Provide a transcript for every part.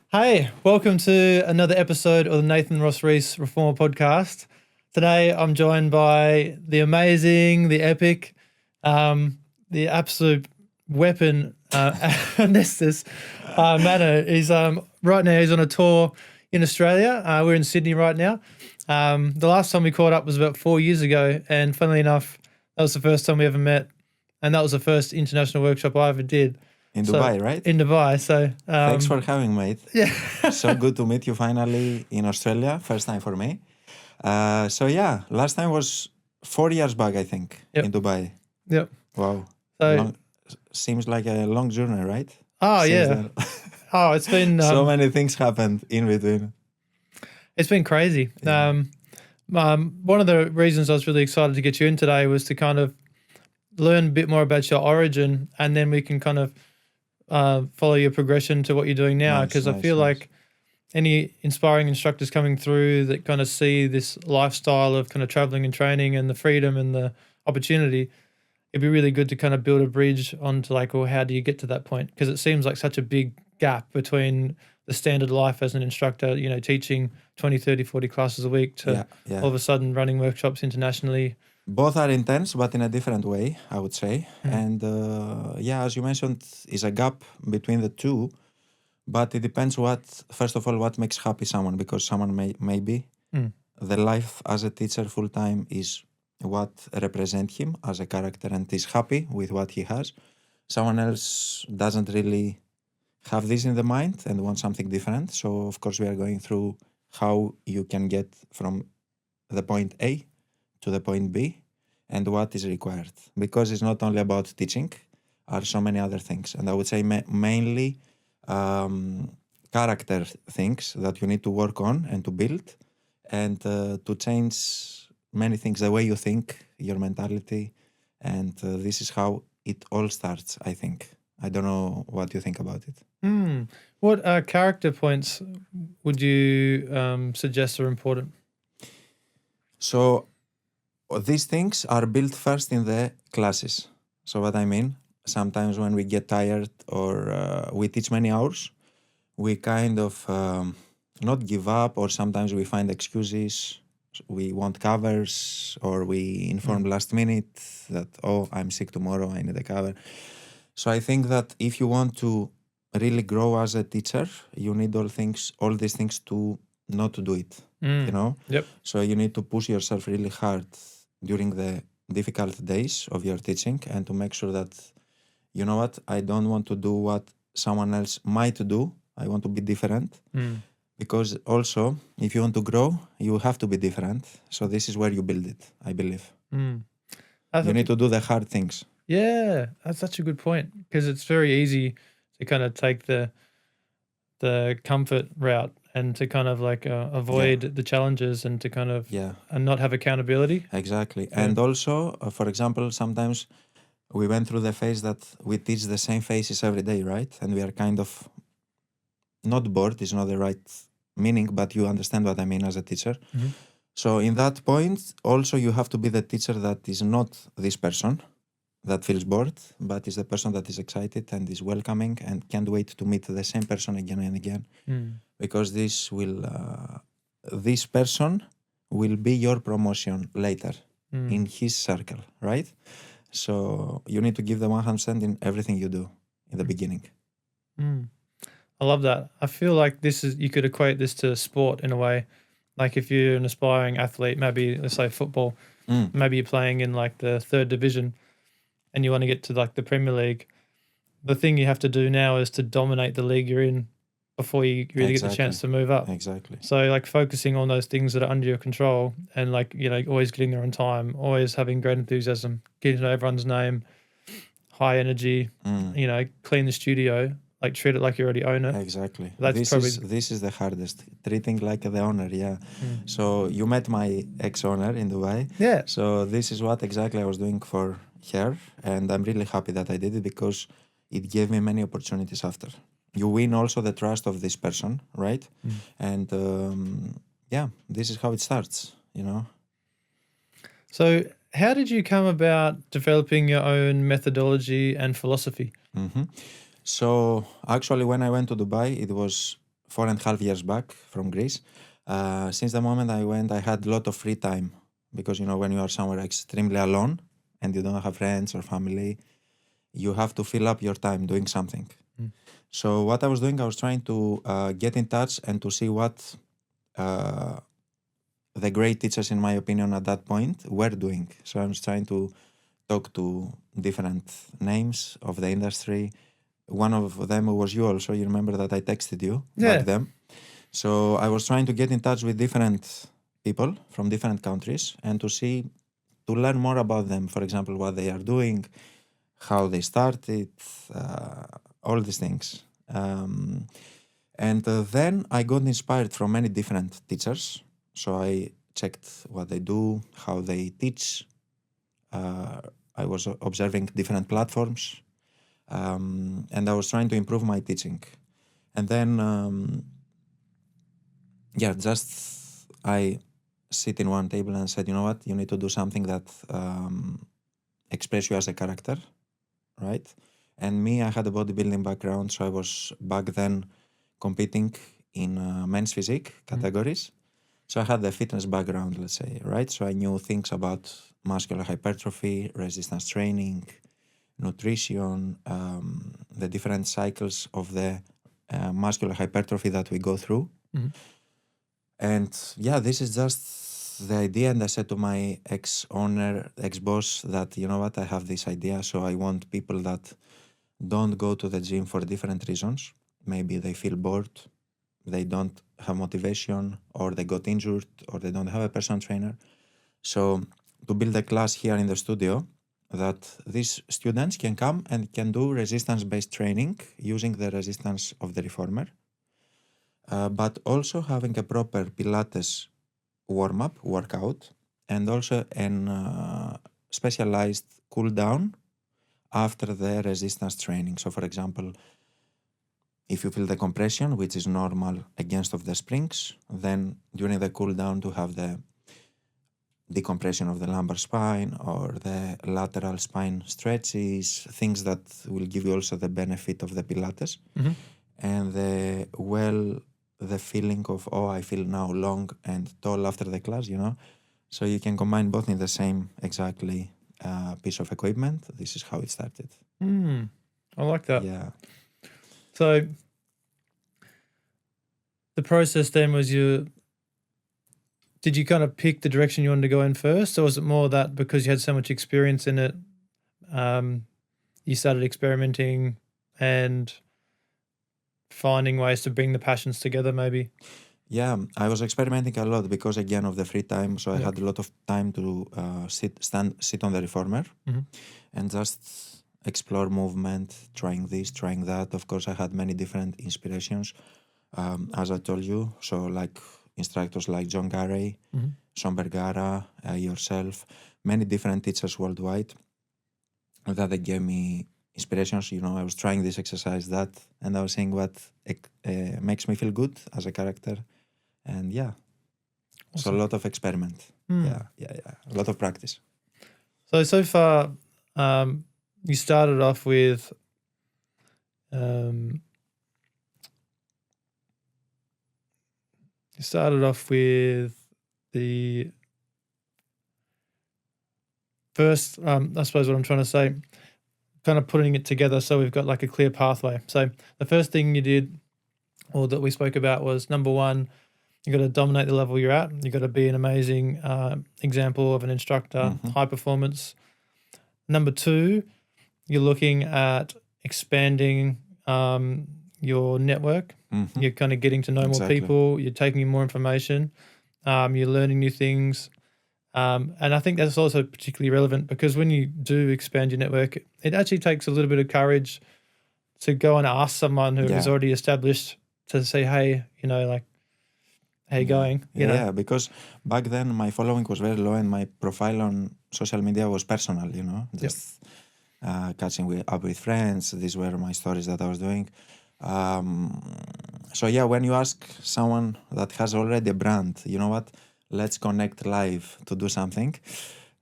Hey, welcome to another episode of the Nathan Ross Rees Reformer Podcast. Today I'm joined by the amazing, the epic, the absolute weapon, Anesti Mano. He's right now he's on a tour in Australia. We're in Sydney right now. The last time we caught up was about 4 years ago, and funnily enough, that was the first time we ever met, and that was the first international workshop I ever did. In Dubai, right? In Dubai. So thanks for having me, mate. Yeah. So good to meet you finally in Australia. First time for me. Last time was 4 years back, I think, in Dubai. Yep. Wow. So seems like a long journey, right? Oh, yeah. It's been so many things happened in between. It's been crazy. Yeah. One of the reasons I was really excited to get you in today was to kind of learn a bit more about your origin, and then we can kind of follow your progression to what you're doing now, because I feel like any inspiring instructors coming through that kind of see this lifestyle of kind of traveling and training and the freedom and the opportunity, it'd be really good to kind of build a bridge onto like, well, how do you get to that point? Because it seems like such a big gap between the standard life as an instructor, you know, teaching 20, 30, 40 classes a week to all of a sudden running workshops internationally. Both are intense, but in a different way, I would say. And as you mentioned, is a gap between the two. But it depends first of all, what makes happy someone, because someone may be. The life as a teacher full-time is what represents him as a character and is happy with what he has. Someone else doesn't really have this in the mind and wants something different. So, of course, we are going through how you can get from the point A to the point B and what is required, because it's not only about teaching, are so many other things. And I would say mainly character things that you need to work on and to build, and to change many things, the way you think, your mentality, and this is how it all starts, I think. I don't know what you think about it. What character points would you suggest are important? So these things are built first in the classes. So what I mean, sometimes when we get tired or we teach many hours, we kind of not give up, or sometimes we find excuses. We want covers, or we inform last minute that, oh, I'm sick tomorrow, I need a cover. So I think that if you want to really grow as a teacher, you need all these things to not to do it, you know? Yep. So you need to push yourself really hard during the difficult days of your teaching, and to make sure that, you know what, I don't want to do what someone else might do. I want to be different. Because also, if you want to grow, you have to be different. So this is where you build it, I believe. You need to do the hard things. Yeah, that's such a good point, because it's very easy to kind of take the comfort route and to kind of like avoid the challenges and to kind of and not have accountability. Exactly. Yeah. And also, for example, sometimes we went through the phase that we teach the same faces every day, right? And we are kind of not bored, is not the right meaning, but you understand what I mean as a teacher. So in that point, also you have to be the teacher that is not this person that feels bored, but is the person that is excited and is welcoming and can't wait to meet the same person again and again. Because this person will be your promotion later in his circle, right? So you need to give the 100% in everything you do in the beginning. I love that. I feel like you could equate this to sport in a way. Like if you're an aspiring athlete, maybe let's say football, maybe you're playing in like the 3rd division and you want to get to like the Premier League. The thing you have to do now is to dominate the league you're in before you really get the chance to move up. Exactly. So like focusing on those things that are under your control, and like, you know, always getting there on time, always having great enthusiasm, getting to know everyone's name, high energy, you know, clean the studio, like treat it like you already own it. Exactly. That's this is the hardest, treating like the owner, So you met my ex-owner in Dubai. Yeah. So this is what exactly I was doing for her, and I'm really happy that I did it, because it gave me many opportunities after. You win also the trust of this person, right? And this is how it starts, you know. So how did you come about developing your own methodology and philosophy? So actually, when I went to Dubai, it was 4.5 years back from Greece. Since the moment I went, I had a lot of free time because, when you are somewhere extremely alone and you don't have friends or family, you have to fill up your time doing something. So what I was doing, I was trying to get in touch and to see what the great teachers, in my opinion, at that point were doing. So I was trying to talk to different names of the industry. One of them was you also. You remember that I texted you back then. So I was trying to get in touch with different people from different countries and to learn more about them. For example, what they are doing, how they started, all these things. And then I got inspired from many different teachers. So I checked what they do, how they teach. I was observing different platforms. And I was trying to improve my teaching. And then, just I sit in one table and said, you know what, you need to do something that express you as a character, right? And me, I had a bodybuilding background, so I was back then competing in men's physique categories. So I had the fitness background, let's say, right? So I knew things about muscular hypertrophy, resistance training, nutrition, the different cycles of the muscular hypertrophy that we go through. And this is just the idea. And I said to my ex-boss that, you know what, I have this idea. So I want people that don't go to the gym for different reasons. Maybe they feel bored, they don't have motivation, or they got injured, or they don't have a personal trainer. So to build a class here in the studio that these students can come and can do resistance-based training using the resistance of the reformer, but also having a proper Pilates warm-up, workout, and also a specialized cool-down after the resistance training. So, for example, if you feel the compression, which is normal against of the springs, then during the cool-down to have the decompression of the lumbar spine or the lateral spine stretches, things that will give you also the benefit of the Pilates. And the feeling of, I feel now long and tall after the class, So you can combine both in the same exactly piece of equipment. This is how it started. I like that. Yeah. So the process then was did you kind of pick the direction you wanted to go in first, or was it more that because you had so much experience in it, you started experimenting and finding ways to bring the passions together maybe? Yeah, I was experimenting a lot because, again, of the free time. So I had a lot of time to sit on the reformer and just explore movement, trying this, trying that. Of course, I had many different inspirations, as I told you. So like instructors like John Garey, Sean Bergara, yourself, many different teachers worldwide that they gave me inspirations. I was trying this exercise, that, and I was seeing what makes me feel good as a character. And awesome. So a lot of experiment. Yeah, a lot of practice. So far, you started off with the first, I suppose what I'm trying to say, kind of putting it together so we've got like a clear pathway. So the first thing you did, or that we spoke about, was number one, you got to dominate the level you're at. You got to be an amazing example of an instructor, high performance. Number two, you're looking at expanding your network. You're kind of getting to know more people. You're taking in more information. You're learning new things. And I think that's also particularly relevant because when you do expand your network, it actually takes a little bit of courage to go and ask someone who is already established to say, hey, how you going? Yeah, because back then my following was very low and my profile on social media was personal, just catching up with friends. These were my stories that I was doing. So when you ask someone that has already a brand, you know what, let's connect live to do something.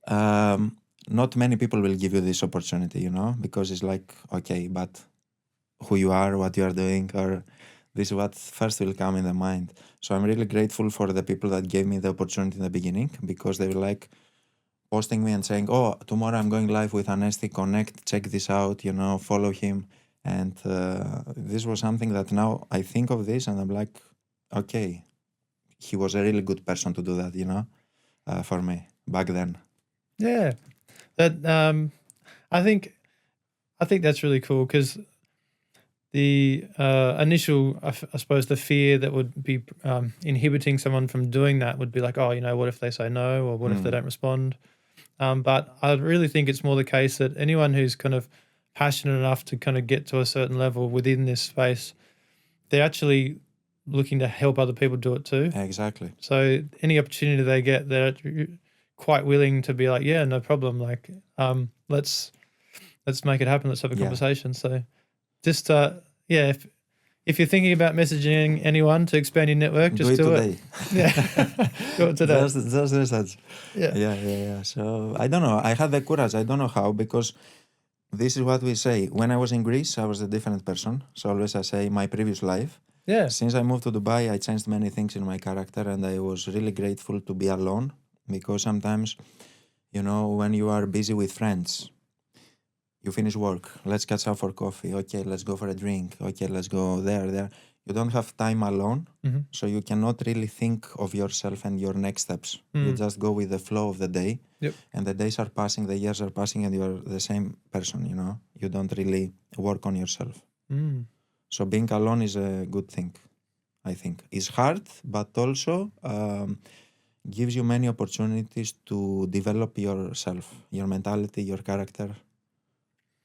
Not many people will give you this opportunity, because it's like, okay, but who you are, what you are doing, or This is what first will come in the mind. So I'm really grateful for the people that gave me the opportunity in the beginning, because they were like posting me and saying, oh, tomorrow I'm going live with Anesti, connect, check this out, follow him. And this was something that now I think of this and I'm like, okay, he was a really good person to do that, for me back then. Yeah. That I think that's really cool, because the initial, I suppose, the fear that would be inhibiting someone from doing that would be like, oh, what if they say no, or what if they don't respond? But I really think it's more the case that anyone who's kind of passionate enough to kind of get to a certain level within this space, they're actually looking to help other people do it too. Exactly. So any opportunity they get, they're quite willing to be like, yeah, no problem. Like, let's make it happen. Let's have a conversation. So just, if you're thinking about messaging anyone to expand your network, just do it. Yeah. Do it today. Just research. Yeah. So I don't know. I had the courage. I don't know how, because this is what we say. When I was in Greece, I was a different person. So always I say my previous life. Yeah. Since I moved to Dubai, I changed many things in my character, and I was really grateful to be alone, because sometimes, when you are busy with friends, you finish work, let's catch up for coffee, okay, let's go for a drink, okay, let's go there. You don't have time alone, so you cannot really think of yourself and your next steps. You just go with the flow of the day, and the days are passing, the years are passing, and you are the same person, You don't really work on yourself. So being alone is a good thing, I think. It's hard, but also gives you many opportunities to develop yourself, your mentality, your character,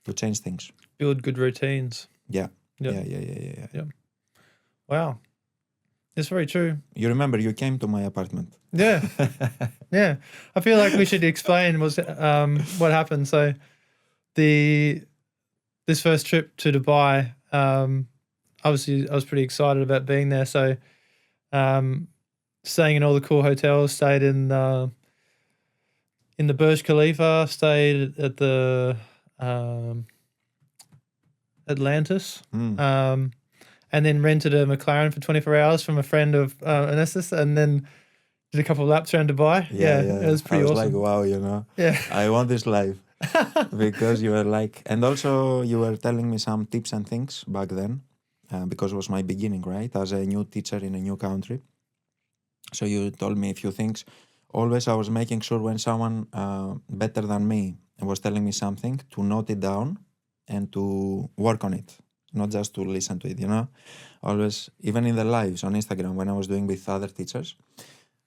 to change things. Build good routines. Yeah. Wow. It's very true. You remember you came to my apartment. Yeah. Yeah. I feel like we should explain what happened. So this first trip to Dubai, obviously I was pretty excited about being there. So staying in all the cool hotels, stayed in the Burj Khalifa, stayed at the Atlantis, and then rented a McLaren for 24 hours from a friend of Anesti, and then did a couple of laps around Dubai. Yeah. It was pretty awesome. I was like, wow, Yeah. I want this life. Because you were like, and also you were telling me some tips and things back then, because it was my beginning, right? As a new teacher in a new country. So you told me a few things. Always I was making sure when someone better than me was telling me something, to note it down and to work on it, not just to listen to it, Always, even in the lives on Instagram, when I was doing with other teachers,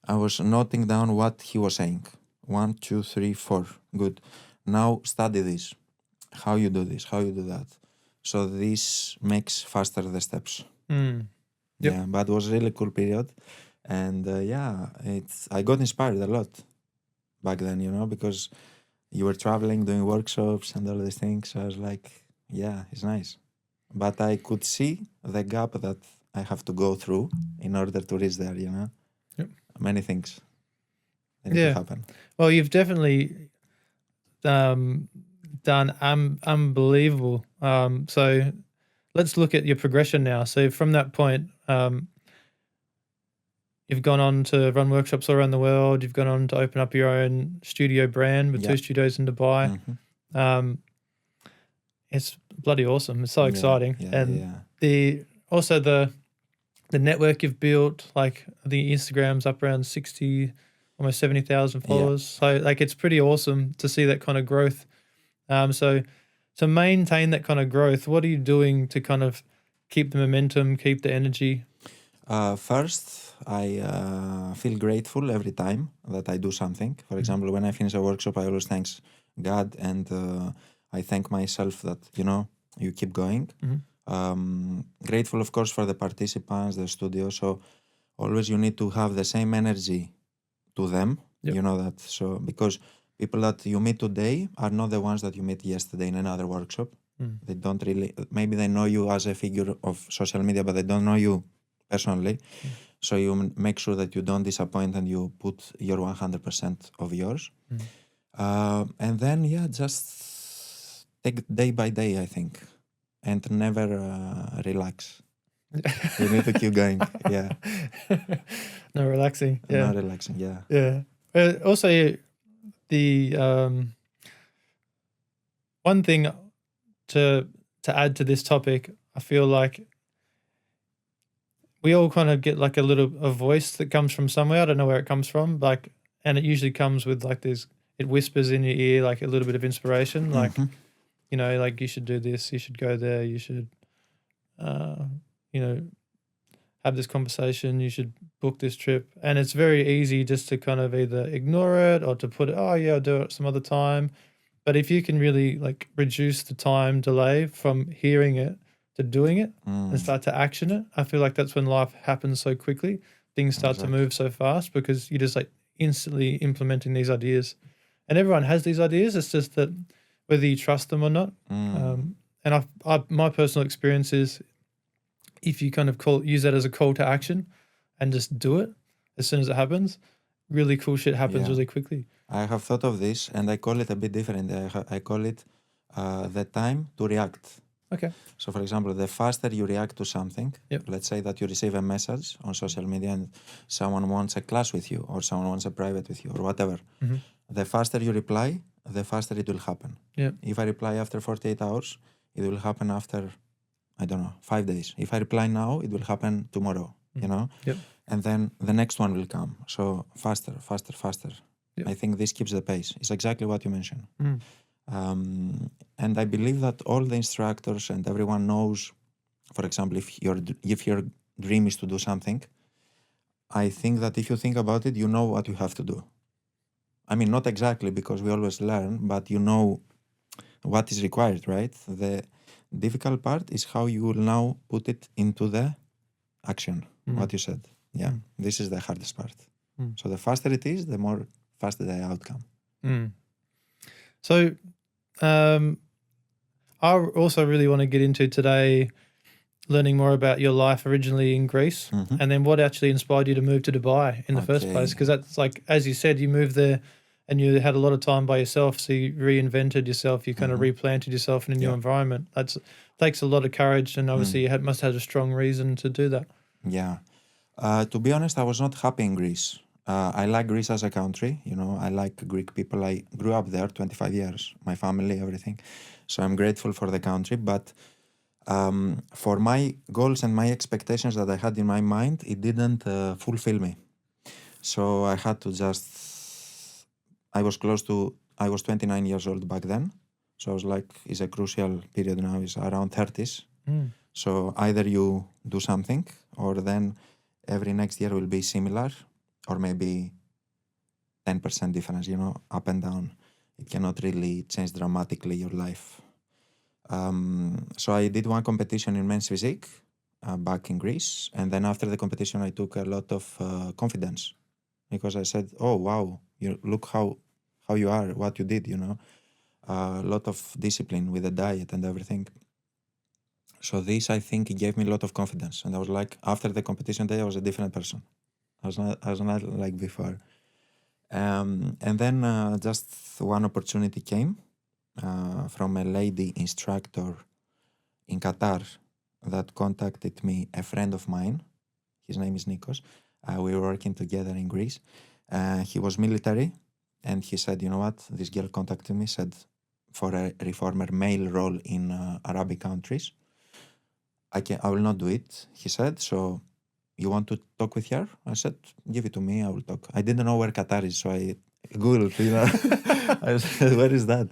I was noting down what he was saying. 1, 2, 3, 4. Good. Now study this. How you do this, how you do that. So this makes faster the steps. Yeah, but it was a really cool period. And I got inspired a lot back then, because you were traveling, doing workshops and all these things. So I was like, yeah, it's nice. But I could see the gap that I have to go through in order to reach there, Many things need to happen. Well, you've definitely done unbelievable. So let's look at your progression now. So from that point, you've gone on to run workshops all around the world. You've gone on to open up your own studio brand with 2 studios in Dubai. It's bloody awesome. It's so exciting. The network you've built, like the Instagram's up around 60, almost 70,000 followers. So like it's pretty awesome to see that kind of growth. So to maintain that kind of growth, what are you doing to kind of keep the momentum, keep the energy? First, I feel grateful every time that I do something. For example, when I finish a workshop, I always thank God, and I thank myself that, you keep going. Grateful, of course, for the participants, the studio. So always you need to have the same energy to them. You know that. So because people that you meet today are not the ones that you met yesterday in another workshop. They don't really, maybe they know you as a figure of social media, but they don't know you personally. So you make sure that you don't disappoint and you put your 100% of yours. And then, just take day by day, I think, and never relax. You need to keep going. Yeah. No relaxing. Yeah. Not relaxing. Yeah. Yeah. Also, the one thing to add to this topic, I feel like we all kind of get like a voice that comes from somewhere. I don't know where it comes from, like, and it usually comes with like it whispers in your ear like a little bit of inspiration, like, you know, like you should do this, you should go there, you should, you know, have this conversation, you should book this trip. And it's very easy just to kind of either ignore it or to put it, oh yeah, I'll do it some other time. But if you can really like reduce the time delay from hearing it to doing it and start to action it, I feel like that's when life happens so quickly. Things start to move so fast because you're just like instantly implementing these ideas. And everyone has these ideas. It's just that whether you trust them or not. And my personal experience is if you kind of use that as a call to action and just do it as soon as it happens, really cool shit happens really quickly. I have thought of this and I call it a bit different. I call it the time to react. Okay. So, for example, the faster you react to something, Yep. let's say that you receive a message on social media and someone wants a class with you or someone wants a private with you or whatever. The faster you reply, the faster it will happen. Yep. If I reply after 48 hours, it will happen after, I don't know, 5 days. If I reply now, it will happen tomorrow, you know? Yep. And then the next one will come. So faster, faster, faster. Yep. I think this keeps the pace. It's exactly what you mentioned. And I believe that all the instructors and everyone knows, for example, if your dream is to do something, I think that if you think about it, you know what you have to do. I mean, not exactly because we always learn, but you know what is required, right? The difficult part is how you will now put it into the action, what you said. Yeah, this is the hardest part. So the faster it is, the more faster the outcome. So I also really want to get into today learning more about your life originally in Greece and then what actually inspired you to move to Dubai in the first place. Because that's like, as you said, you moved there and you had a lot of time by yourself. So you reinvented yourself. You kind of replanted yourself in a new environment. That takes a lot of courage. And obviously you must have a strong reason to do that. Yeah. To be honest, I was not happy in Greece. I like Greece as a country. You know, I like Greek people. I grew up there 25 years, my family, everything. So I'm grateful for the country. But for my goals and my expectations that I had in my mind, it didn't fulfill me. So I had to I was 29 years old back then. So I was like, it's a crucial period now, it's around 30s. So either you do something or then every next year will be similar or maybe 10% difference, you know, up and down. It cannot really change dramatically your life. So I did one competition in men's physique back in Greece. And then after the competition, I took a lot of confidence because I said, oh, wow, look how you are, what you did, you know. A lot of discipline with the diet and everything. So this, I think, it gave me a lot of confidence. And I was like, after the competition day, I was a different person. I was not like before. And then just one opportunity came from a lady instructor in Qatar that contacted me, a friend of mine. His name is Nikos. We were working together in Greece. He was military. And he said, you know what? This girl contacted me, said, for a reformer male role in Arabic countries. I will not do it, he said. So you want to talk with her? I said, give it to me, I will talk. I didn't know where Qatar is, so I Googled, you know. I said, where is that?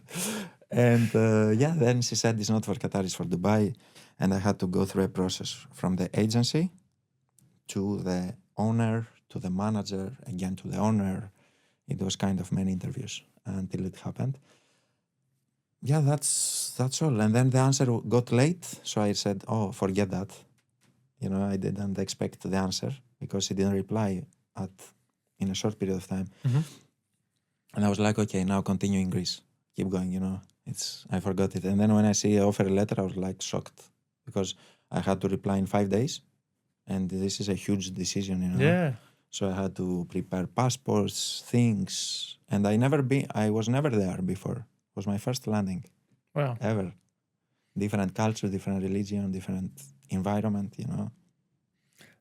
And then she said, it's not for Qatar, it's for Dubai. And I had to go through a process from the agency to the owner, to the manager, again to the owner. It was kind of many interviews until it happened. Yeah, that's all. And then the answer got late, so I said, oh, forget that. You know, I didn't expect the answer because he didn't reply in a short period of time. And I was like, okay, now continue in Greece. Keep going, you know. I forgot it. And then when I see an offer letter, I was like shocked because I had to reply in 5 days. And this is a huge decision, you know. Yeah. So I had to prepare passports, things. And I was never there before. It was my first landing. Wow. Ever. Different culture, different religion, different environment, you know.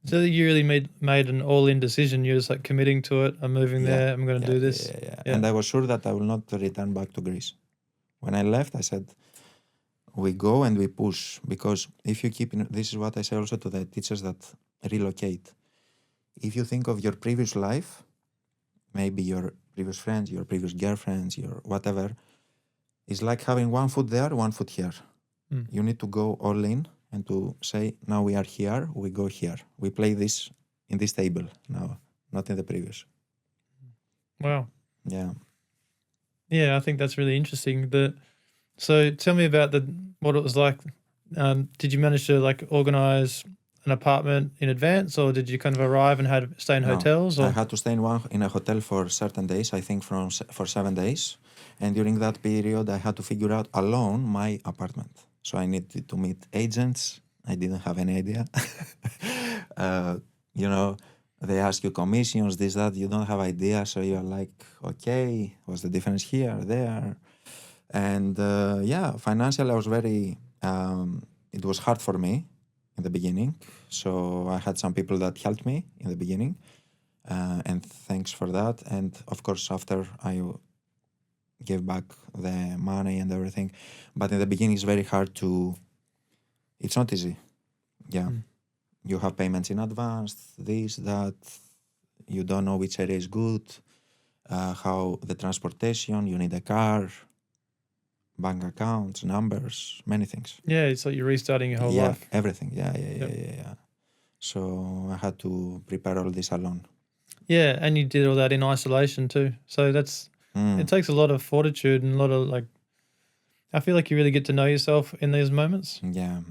So you really made an all-in decision. You're just like committing to it. I'm moving there. I'm going to do this. Yeah. And I was sure that I will not return back to Greece. When I left, I said, we go and we push, because if you keep, this is what I say also to the teachers that relocate. If you think of your previous life, maybe your previous friends, your previous girlfriends, your whatever, it's like having one foot there, one foot here. You need to go all in and to say, now we are here, we go here. We play this in this table now, not in the previous. Wow. Yeah. Yeah, I think that's really interesting. So tell me about what it was like. Did you manage to like organize an apartment in advance, or did you kind of arrive and stay in hotels? Or? I had to stay in a hotel for certain days, I think for 7 days. And during that period, I had to figure out alone my apartment. So I needed to meet agents. I didn't have any idea. They ask you commissions, this, that, you don't have idea. So you're like, okay, what's the difference here, there? And financially, I was it was hard for me in the beginning. So I had some people that helped me in the beginning. And thanks for that. And of course, after I gave back the money and everything. But in the beginning, it's very hard it's not easy. Yeah. You have payments in advance, this, that. You don't know which area is good, how the transportation, you need a car, bank accounts, numbers, many things. Yeah, it's like you're restarting your whole life. Everything. Yeah. So I had to prepare all this alone. Yeah, and you did all that in isolation too. So it takes a lot of fortitude and a lot of I feel like you really get to know yourself in these moments. Yeah.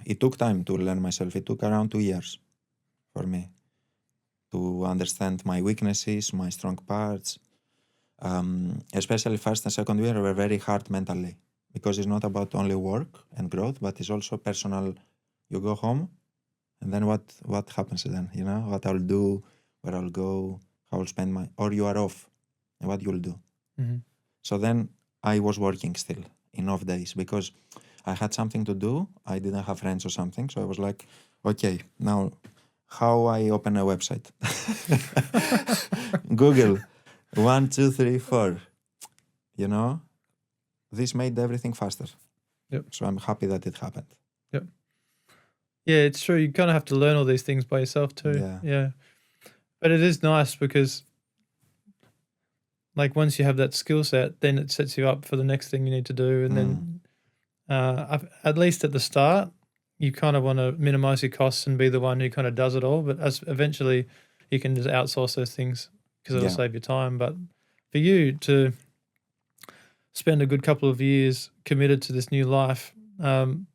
It took time to learn myself. It took around 2 years for me to understand my weaknesses, my strong parts. Especially first and second year were very hard mentally, because it's not about only work and growth, but it's also personal. You go home, and then what happens then? What I'll do, where I'll go, how I'll spend or you are off, and what you'll do. Mm-hmm. So then I was working still in off days because I had something to do. I didn't have friends or something. So I was like, okay, now how I open a website? Google 1, 2, 3, 4. This made everything faster. Yep. So I'm happy that it happened. Yep. Yeah, it's true. You kind of have to learn all these things by yourself too. Yeah. But it is nice because once you have that skill set, then it sets you up for the next thing you need to do. And then at least at the start, you kind of want to minimize your costs and be the one who kind of does it all. But eventually you can just outsource those things because it'll save you time. But for you to spend a good couple of years committed to this new life, when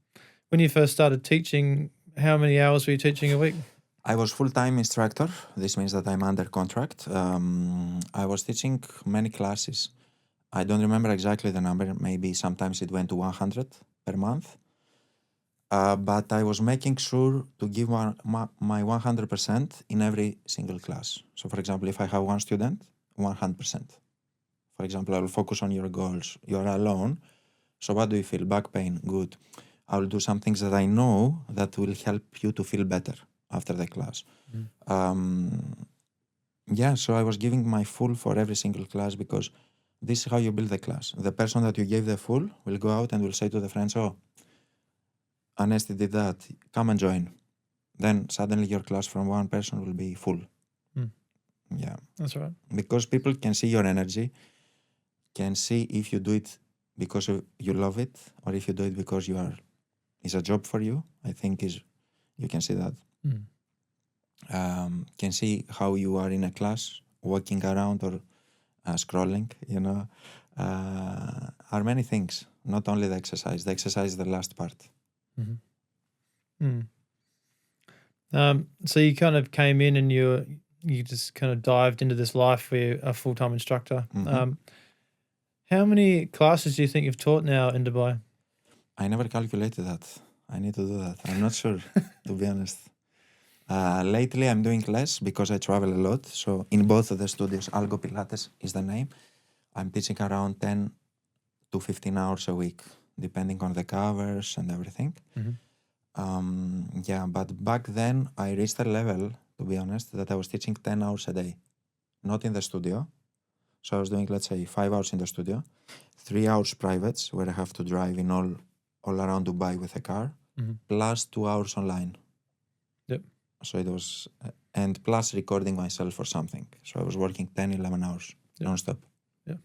you first started teaching, how many hours were you teaching a week? I was full-time instructor. This means that I'm under contract. I was teaching many classes. I don't remember exactly the number. Maybe sometimes it went to 100 per month. But I was making sure to give my 100% in every single class. So, for example, if I have one student, 100%. For example, I will focus on your goals. You're alone. So what do you feel? Back pain? Good. I will do some things that I know that will help you to feel better after the class. So I was giving my full for every single class because this is how you build the class. The person that you gave the full will go out and will say to the friends, oh, Anesti did that, come and join. Then suddenly your class from one person will be full. Yeah. That's right. Because people can see your energy, can see if you do it because you love it or if you do it because it's a job for you. I think you can see that. Can see how you are in a class, walking around or scrolling, are many things, not only the exercise. The exercise is the last part. So you kind of came in and you just kind of dived into this life where you're a full-time instructor. How many classes do you think you've taught now in Dubai? I never calculated that. I need to do that. I'm not sure, to be honest. Lately, I'm doing less because I travel a lot. So in both of the studios, Algo Pilates is the name. I'm teaching around 10 to 15 hours a week, depending on the covers and everything. Yeah, but back then I reached a level, to be honest, that I was teaching 10 hours a day, not in the studio. So I was doing, let's say, 5 hours in the studio, 3 hours privates where I have to drive in all around Dubai with a car, plus 2 hours online. Yep. So it was, and plus recording myself or something. So I was working 10, 11 hours non-stop. Yeah.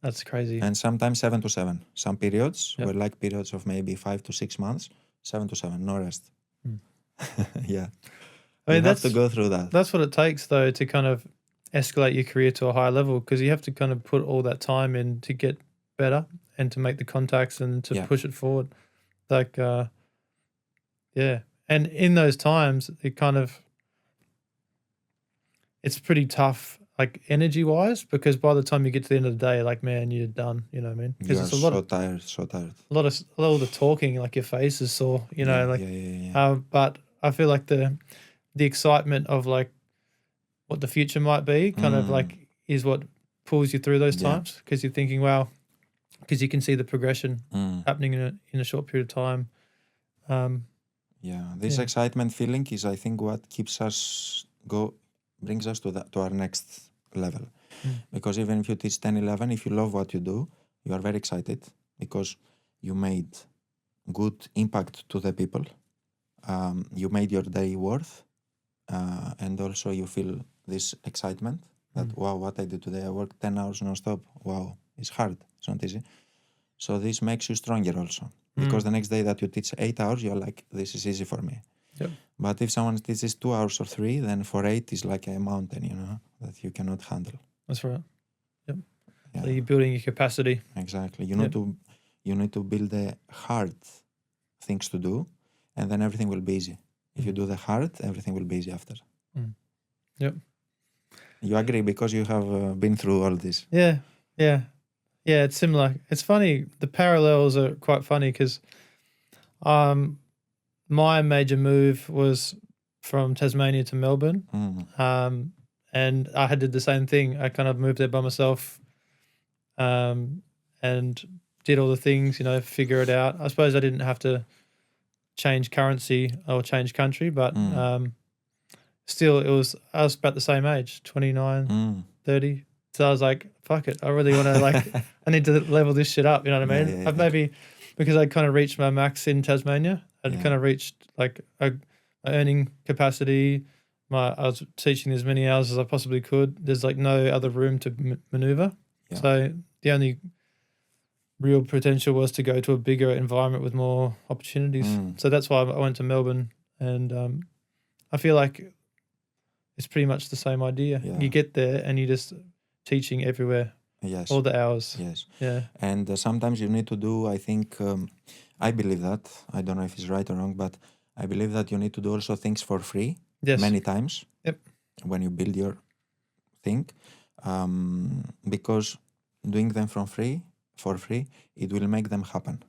That's crazy. And sometimes 7 to 7. Some periods were like periods of maybe 5 to 6 months, 7 to 7, no rest. Yeah. I mean, you have to go through that. That's what it takes, though, to kind of escalate your career to a higher level, because you have to kind of put all that time in to get better and to make the contacts and to push it forward. Like, yeah. And in those times, it's pretty tough, like energy-wise, because by the time you get to the end of the day, like, man, you're done. You know what I mean? Because it's so tired. A lot of the talking, like your face is sore. You know, but I feel like the excitement of like what the future might be kind of like is what pulls you through those times, because you're thinking, wow, because you can see the progression happening in a short period of time. This excitement feeling is, I think, what keeps us brings us to our next level. Because even if you teach 10, 11, if you love what you do, you are very excited because you made good impact to the people. You made your day worth, and also you feel this excitement that, wow, what I did today, I worked 10 hours non-stop. Wow, it's hard, it's not easy. So this makes you stronger also, because the next day that you teach 8 hours, you're like, this is easy for me. Yep. But if someone teaches 2 hours or 3, then for 8 is like a mountain, you know, that you cannot handle. That's right. Yep. Yeah. So you're building your capacity. Exactly. You need to build the hard things to do, and then everything will be easy. If you do the hard, everything will be easy after. Yep. You agree because you have been through all this. Yeah. It's similar. It's funny. The parallels are quite funny because, my major move was from Tasmania to Melbourne, and I did the same thing. I kind of moved there by myself, and did all the things, you know, figure it out. I suppose I didn't have to change currency or change country, but still, I was about the same age, 29, 30. So I was like, fuck it. I really want to I need to level this shit up. You know what I mean? I've maybe, because I kind of reached my max in Tasmania, I'd kind of reached like my earning capacity. I was teaching as many hours as I possibly could. There's like no other room to maneuver. Yeah. So the only real potential was to go to a bigger environment with more opportunities. So that's why I went to Melbourne, and I feel like it's pretty much the same idea. Yeah. You get there and you just teaching everywhere. Yes. All the hours. Yes. Yeah. And sometimes you need to do, I think, I believe that, I don't know if it's right or wrong, but I believe that you need to do also things for free. Yes. Many times. Yep. When you build your thing. Because doing them for free, it will make them happen.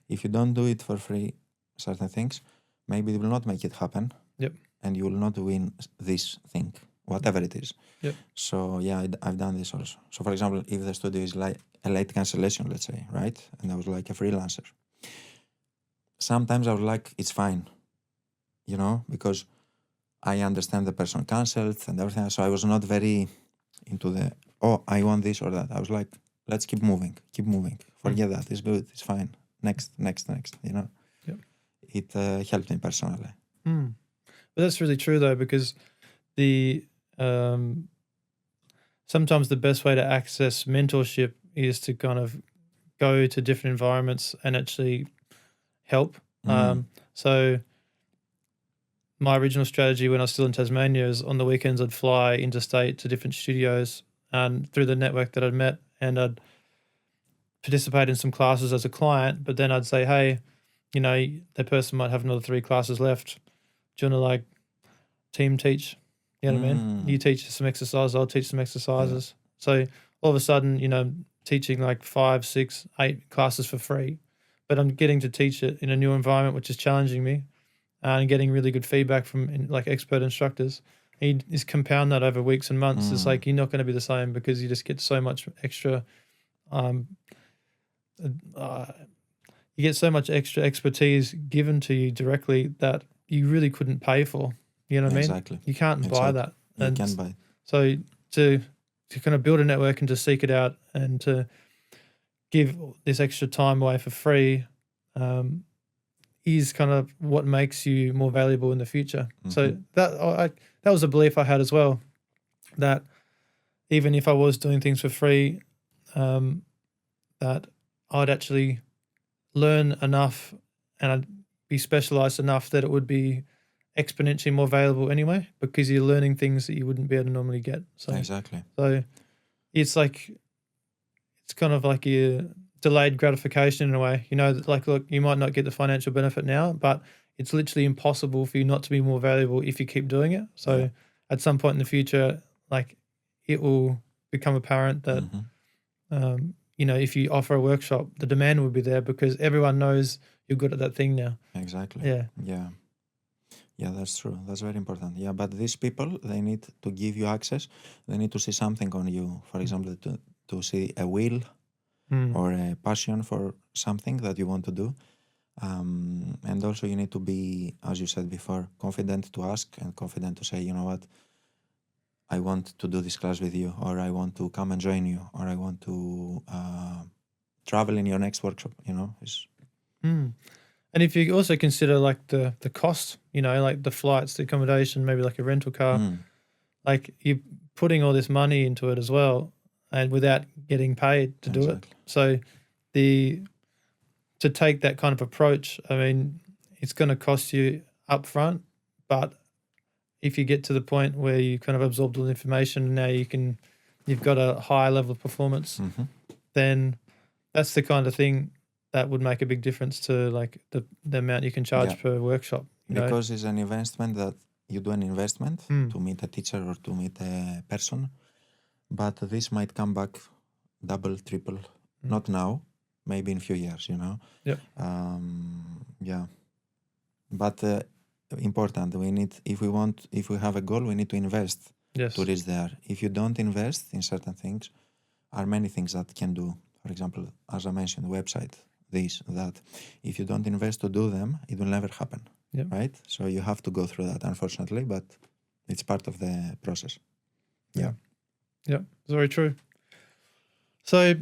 If you don't do it for free, certain things, maybe it will not make it happen. Yep. And you will not win this thing, whatever it is. Yep. So yeah, I've done this also. So for example, if the studio is like a late cancellation, let's say, right? And I was like a freelancer. Sometimes I was like, it's fine, you know, because I understand the person cancelled and everything. So I was not very into I want this or that. I was like, let's keep moving. Forget that. It's good. It's fine. Next, you know? Yep. It helped me personally. But that's really true though, because sometimes the best way to access mentorship is to kind of go to different environments and actually help. So my original strategy when I was still in Tasmania is on the weekends I'd fly interstate to different studios and through the network that I'd met, and I'd participate in some classes as a client, but then I'd say, hey, you know, that person might have another 3 classes left. Do you want to like team teach? You know what I mean? You teach some exercises, I'll teach some exercises. Yeah. So all of a sudden, you know, teaching like 5, 6, 8 classes for free, but I'm getting to teach it in a new environment, which is challenging me, and getting really good feedback from like expert instructors. And you just compound that over weeks and months. It's like you're not going to be the same because you just get so much extra. you get so much extra expertise given to you directly that you really couldn't pay for. You know what I mean? Exactly. You can't buy that. You And can buy. so to kind of build a network and to seek it out and to give this extra time away for free is kind of what makes you more valuable in the future. So that was a belief I had as well, that even if I was doing things for free, that I'd actually learn enough and I'd be specialized enough that it would be exponentially more valuable anyway, because you're learning things that you wouldn't be able to normally get. So Exactly. So it's like, it's kind of like a delayed gratification in a way. You know, like, look, you might not get the financial benefit now, but it's literally impossible for you not to be more valuable if you keep doing it. So at some point in the future, like, it will become apparent that, you know, if you offer a workshop, the demand will be there because everyone knows you're good at that thing now. Exactly. Yeah. Yeah, that's true. That's very important. Yeah, but these people, they need to give you access. They need to see something on you. For example, to see a will or a passion for something that you want to do. And also you need to be, as you said before, confident to ask and confident to say, you know what, I want to do this class with you, or I want to come and join you, or I want to travel in your next workshop, you know. And if you also consider like the cost, you know, like the flights, the accommodation, maybe like a rental car, like you're putting all this money into it as well, and without getting paid to do it. So to take that kind of approach, I mean, it's going to cost you upfront, but if you get to the point where you kind of absorbed all the information and now you've got a higher level of performance, then that's the kind of thing that would make a big difference to like the amount you can charge per workshop. Because it's an investment that you do an investment to meet a teacher or to meet a person, but this might come back double, triple, not now, maybe in a few years, you know. But important, we need, if we have a goal, we need to invest to reach there. If you don't invest in certain things, are many things that can do. For example, as I mentioned, website, this, that. If you don't invest to do them, it will never happen, right? So you have to go through that, unfortunately, but it's part of the process. Yeah, very true. So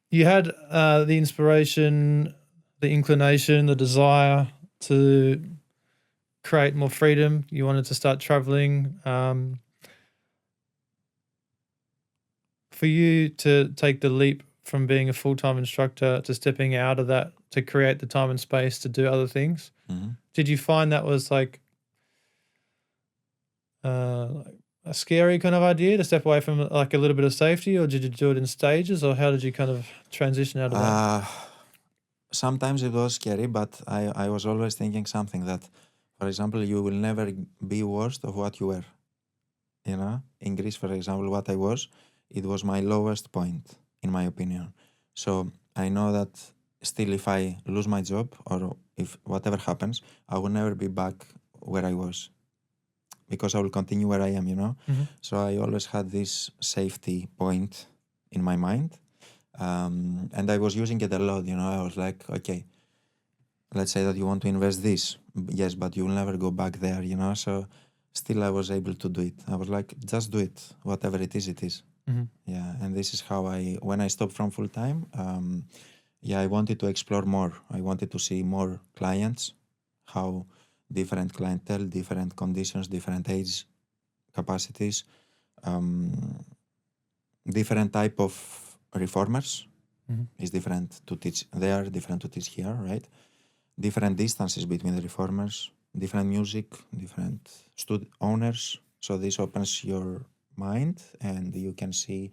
you had the inspiration, the inclination, the desire to create more freedom. You wanted to start traveling. For you to take the leap from being a full-time instructor to stepping out of that to create the time and space to do other things, did you find that was like a scary kind of idea to step away from like a little bit of safety, or did you do it in stages, or how did you kind of transition out of that? Sometimes it was scary, but I was always thinking something that, for example, you will never be worst of what you were. You know, in Greece, for example, what I was, it was my lowest point, in my opinion. So I know that still if I lose my job or if whatever happens, I will never be back where I was because I will continue where I am, you know? So I always had this safety point in my mind. And I was using it a lot, you know? I was like, okay, let's say that you want to invest this. Yes, but you will never go back there, you know? So still I was able to do it. I was like, just do it. Whatever it is, it is. Yeah, and this is how when I stopped from full-time, I wanted to explore more. I wanted to see more clients, how different clientele, different conditions, different age capacities, different type of reformers. Is different to teach there, different to teach here, right? Different distances between the reformers, different music, different owners. So this opens your mind and you can see,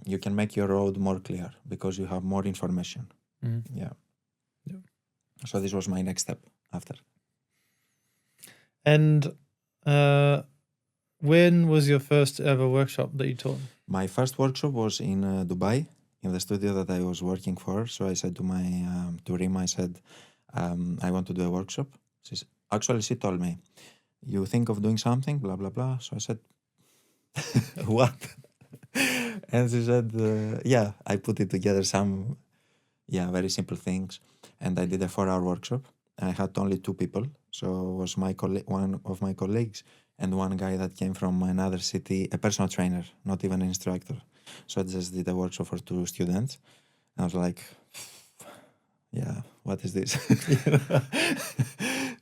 you can make your road more clear because you have more information. Yeah. So this was my next step after. And when was your first ever workshop that you taught? My first workshop was in Dubai, in the studio that I was working for. So I said to Rima, I said, I want to do a workshop. She told me, you think of doing something, blah, blah, blah. So I said, what? And she said, I put it together some Yeah, very simple things. And I did a 4-hour workshop. I had only 2 people, so it was one of my colleagues and one guy that came from another city, a personal trainer, not even an instructor. So I just did a workshop for 2 students. I was like, yeah, what is this?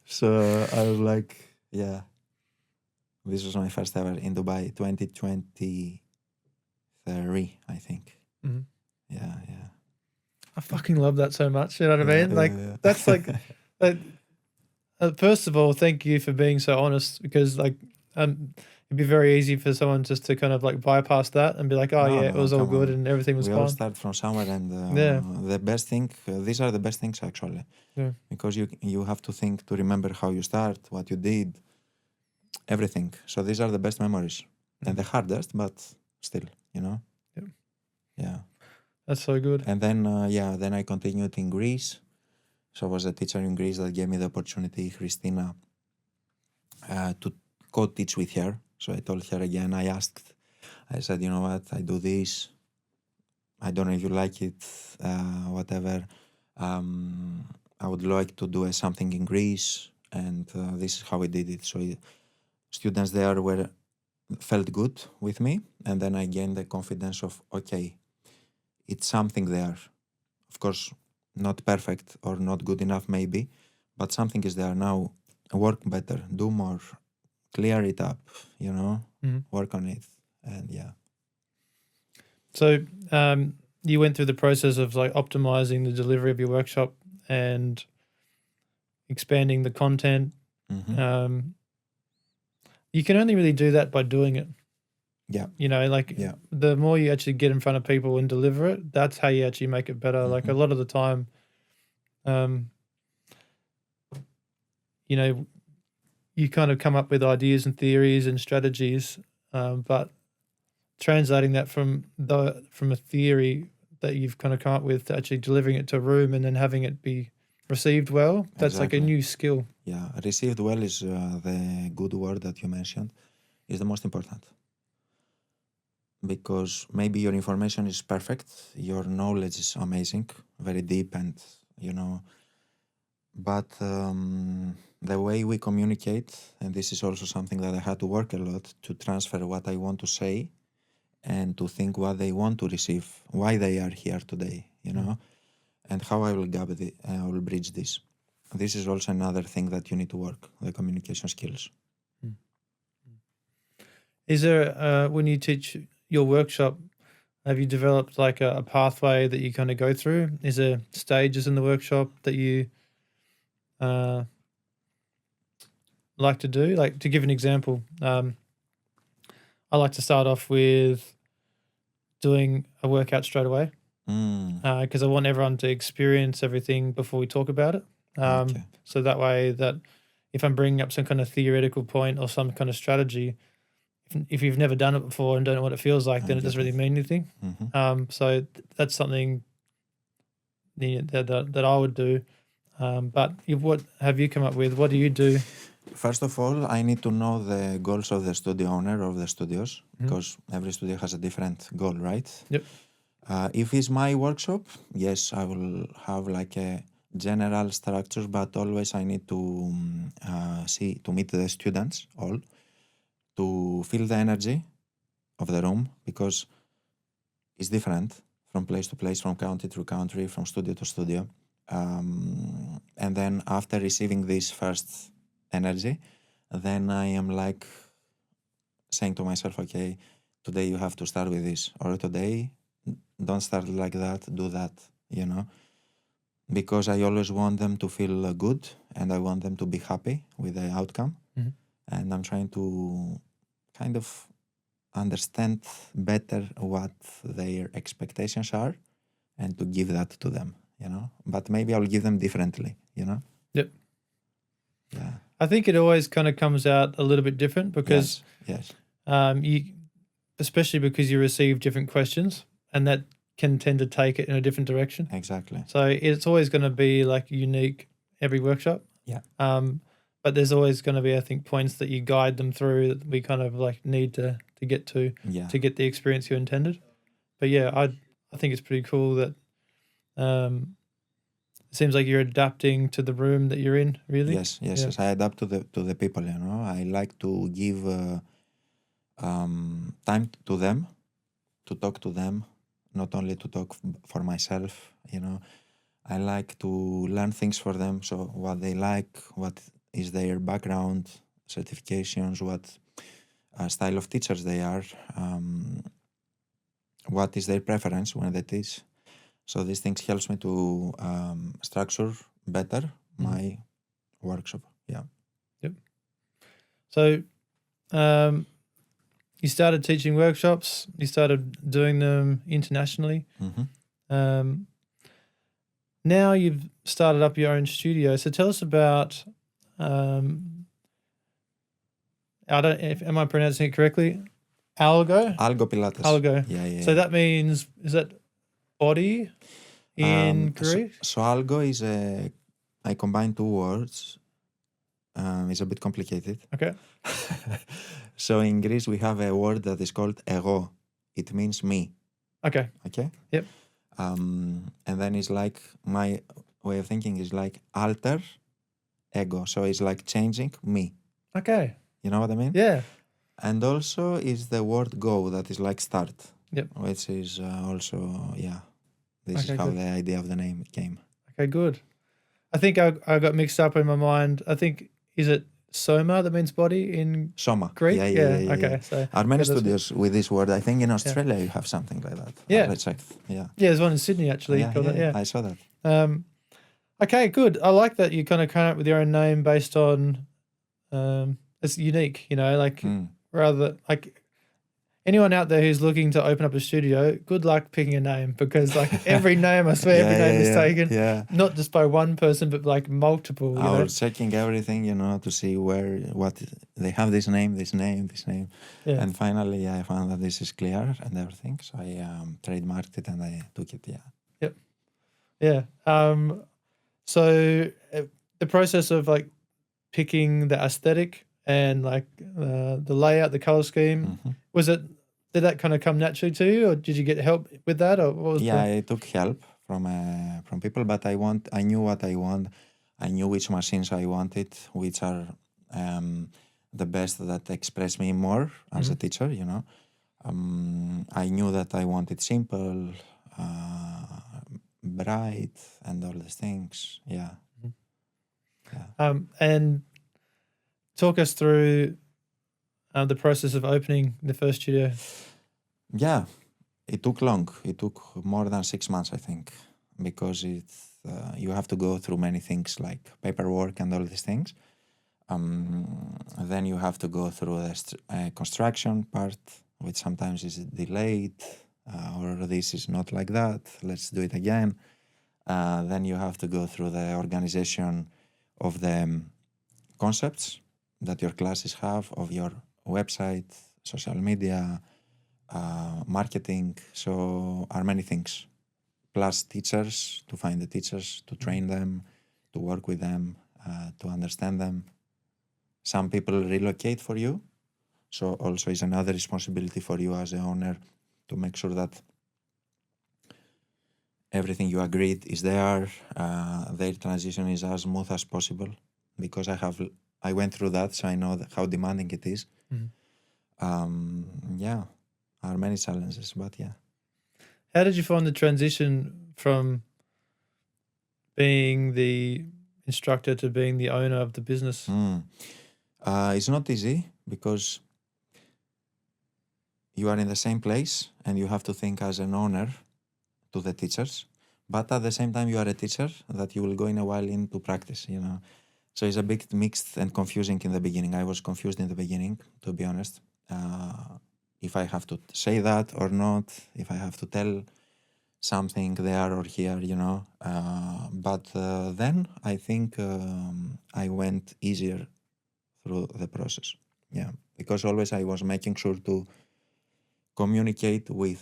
So I was like, yeah, this was my first ever in Dubai, 2023, I think. Mhm. Yeah. I fucking love that so much. You know what I Yeah, mean? Like yeah. that's like, like first of all, thank you for being so honest because like it'd be very easy for someone just to kind of like bypass that and be like, oh yeah, it No, was all come good on. and everything was We all fine. start from somewhere, and Yeah, the best thing, these are the best things actually, yeah, because you have to think to remember how you start, what you did, everything. So these are the best memories and the hardest, but still, you know. yeah. Yeah. That's so good. And then then I continued in Greece. So I was a teacher in Greece that gave me the opportunity, Christina, to co-teach with her. So I told her again. I said, you know what, I do this. I don't know if you like it, whatever. I would like to do something in Greece, and this is how we did it. So students there felt good with me, and then I gained the confidence of okay, it's something there. Of course, not perfect or not good enough, maybe, but something is there now. Work better, do more, clear it up, work on it, and yeah. So you went through the process of like optimizing the delivery of your workshop and expanding the content. Mm-hmm. You can only really do that by doing it. Yeah. You know, like Yeah. the more you actually get in front of people and deliver it, that's how you actually make it better. Like a lot of the time, you know, you kind of come up with ideas and theories and strategies, but translating that from a theory that you've kind of come up with to actually delivering it to a room and then having it be received well, that's like a Exactly. new skill. Yeah, received well is the good word that you mentioned, is the most important. Because maybe your information is perfect, your knowledge is amazing, very deep, and but the way we communicate, and this is also something that I had to work a lot to transfer what I want to say and to think what they want to receive, why they are here today, and how I will bridge this. This is also another thing that you need to work, the communication skills. Is there when you teach your workshop, have you developed like a pathway that you kind of go through? Is there stages in the workshop that you like to do? Like to give an example, I like to start off with doing a workout straight away because I want everyone to experience everything before we talk about it. Okay. So that way that if I'm bringing up some kind of theoretical point or some kind of strategy, if you've never done it before and don't know what it feels like, then it doesn't really mean anything. So that's something that I would do. But what have you come up with? What do you do? First of all, I need to know the goals of the studio owner of the studios, because every studio has a different goal, right? Yep. If it's my workshop, yes, I will have like a general structure, but always I need to meet the students all, to feel the energy of the room, because it's different from place to place, from country to country, from studio to studio. And then after receiving this first energy, then I am like saying to myself, okay, today you have to start with this, or today don't start like that, do that, because I always want them to feel good and I want them to be happy with the outcome. And I'm trying to kind of understand better what their expectations are and to give that to them, but maybe I'll give them differently, Yep. Yeah. I think it always kind of comes out a little bit different because yes. You, especially because you receive different questions and that can tend to take it in a different direction. Exactly. So it's always going to be like unique every workshop. Yeah. But there's always going to be, I think, points that you guide them through that we kind of like need to get to get the experience you intended. But yeah, I think it's pretty cool that It seems like you're adapting to the room that you're in, really. Yes, yes, Yeah. yes. I adapt to the people. I like to give time to them, to talk to them, not only to talk for myself. I like to learn things for them. So what they like, what is their background, certifications, what style of teachers they are, what is their preference when they teach. So these things helps me to structure better my workshop. Yeah. Yep. So you started teaching workshops. You started doing them internationally. Now you've started up your own studio. So tell us about. Am I pronouncing it correctly? Algo Pilates. Algo. Yeah. So that means, is that body in Greek? So algo is I combine two words. It's a bit complicated. Okay. So in Greece we have a word that is called ego. It means me. Okay. Yep. And then it's like, my way of thinking is like alter ego. So it's like changing me. Okay. You know what I mean? Yeah. And also is the word go, that is like start. Yep. Which is also, this is how good. the idea of the name came. Okay, good. I think I got mixed up in my mind. I think, is it soma that means body in Soma. Greek? Yeah. Okay. So Are many studios with this word. I think in Australia you have something like that. Yeah. I checked. Yeah. Yeah, there's one in Sydney actually. Yeah. I saw that. Okay, good. I like that you kind of come up with your own name based on it's unique, rather like anyone out there who's looking to open up a studio, good luck picking a name, because like every name, I swear, every name is taken, not just by one person, but like multiple. I was checking everything, to see what they have, this name. Yeah. And finally, I found that this is clear and everything. So I trademarked it and I took it. Yeah. Yep. Yeah. So the process of like picking the aesthetic and like the layout, the color scheme, did that kind of come naturally to you, or did you get help with that, or what was I took help from people, but I knew what I want. I knew which machines I wanted, which are the best that express me more as a teacher. I knew that I wanted simple, bright, and all these things. Yeah. And talk us through the process of opening the first studio. Yeah, it took long. It took more than 6 months, I think, because you have to go through many things like paperwork and all these things. Then you have to go through the construction part, which sometimes is delayed, or this is not like that, let's do it again. Then you have to go through the organization of the concepts that your classes have, of your website, social media, marketing. So are many things. Plus teachers, to find the teachers, to train them, to work with them, to understand them. Some people relocate for you. So also is another responsibility for you as the owner to make sure that everything you agreed is there, their transition is as smooth as possible, because I went through that, so I know how demanding it is. Are many challenges, but yeah. How did you find the transition from being the instructor to being the owner of the business? It's not easy, because you are in the same place and you have to think as an owner to the teachers, but at the same time you are a teacher that you will go in a while into practice, So it's a bit mixed and confusing in the beginning. I was confused in the beginning, to be honest. If I have to say that or not, if I have to tell something there or here, But then I think I went easier through the process. Yeah, because always I was making sure to communicate with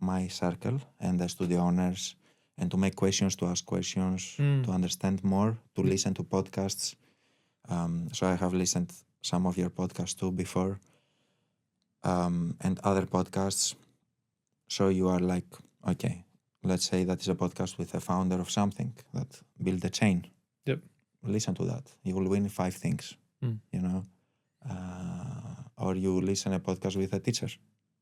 my circle and the studio owners, and to make questions, to ask questions, to understand more, to listen to podcasts. So I have listened some of your podcasts too before, and other podcasts. So you are like, okay, let's say that is a podcast with a founder of something that build a chain. Yep. Listen to that. You will win 5 things, you know. Or you listen a podcast with a teacher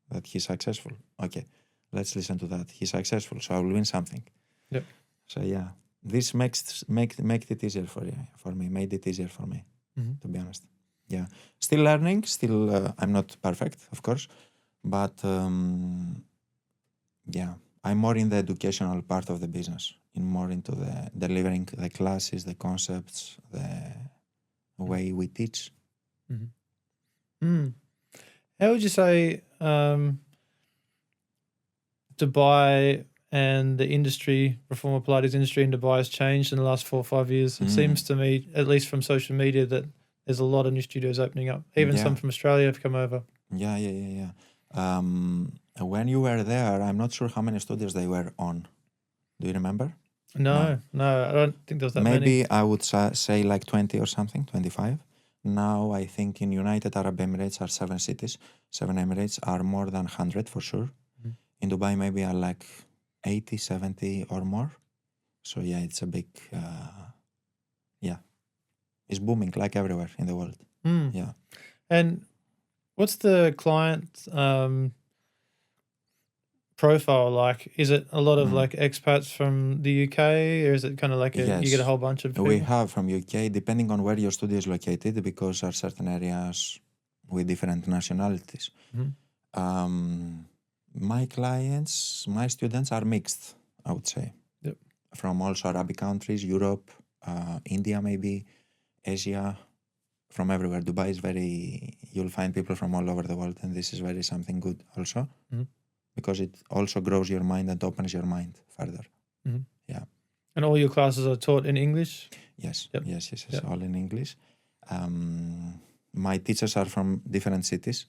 that he's successful. Okay, let's listen to that. He's successful, so I will win something. Yep. So yeah, this makes it easier for me. Made it easier for me, to be honest. Yeah, still learning. Still, I'm not perfect, of course, but yeah, I'm more in the educational part of the business, more into the delivering the classes, the concepts, the way we teach. How would you say Dubai and the industry, reformer Pilates industry in Dubai has changed in the last 4 or 5 years? It seems to me, at least from social media, that there's a lot of new studios opening up. Even some from Australia have come over. Yeah. When you were there, I'm not sure how many studios they were on. Do you remember? No, I don't think there's that many. Maybe I would say like 20 or something, 25. Now I think in United Arab Emirates are 7 cities. 7 Emirates are more than 100 for sure. In Dubai maybe are like 80, 70 or more. So yeah, it's a big, it's booming like everywhere in the world. Yeah. And what's the client profile like? Is it a lot of like expats from the UK, or is it kind of like you get a whole bunch of people? We have from UK, depending on where your studio is located, because there are certain areas with different nationalities. My clients, my students are mixed, I would say. Yep. From also Arabic countries, Europe, India maybe, Asia, from everywhere. Dubai is you'll find people from all over the world, and this is very something good also, because it also grows your mind and opens your mind further. Yeah. And all your classes are taught in English? Yes, yes, all in English. My teachers are from different cities,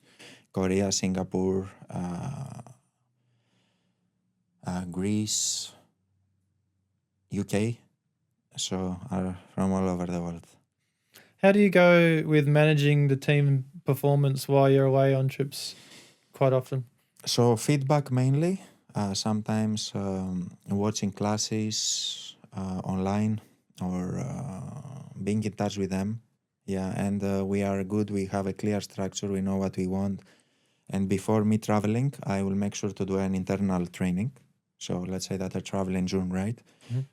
Korea, Singapore, Greece, UK, so are from all over the world. How do you go with managing the team performance while you're away on trips quite often? So feedback mainly, sometimes watching classes online or being in touch with them. Yeah, and we are good. We have a clear structure. We know what we want. And before me traveling, I will make sure to do an internal training. So let's say that I travel in June, right?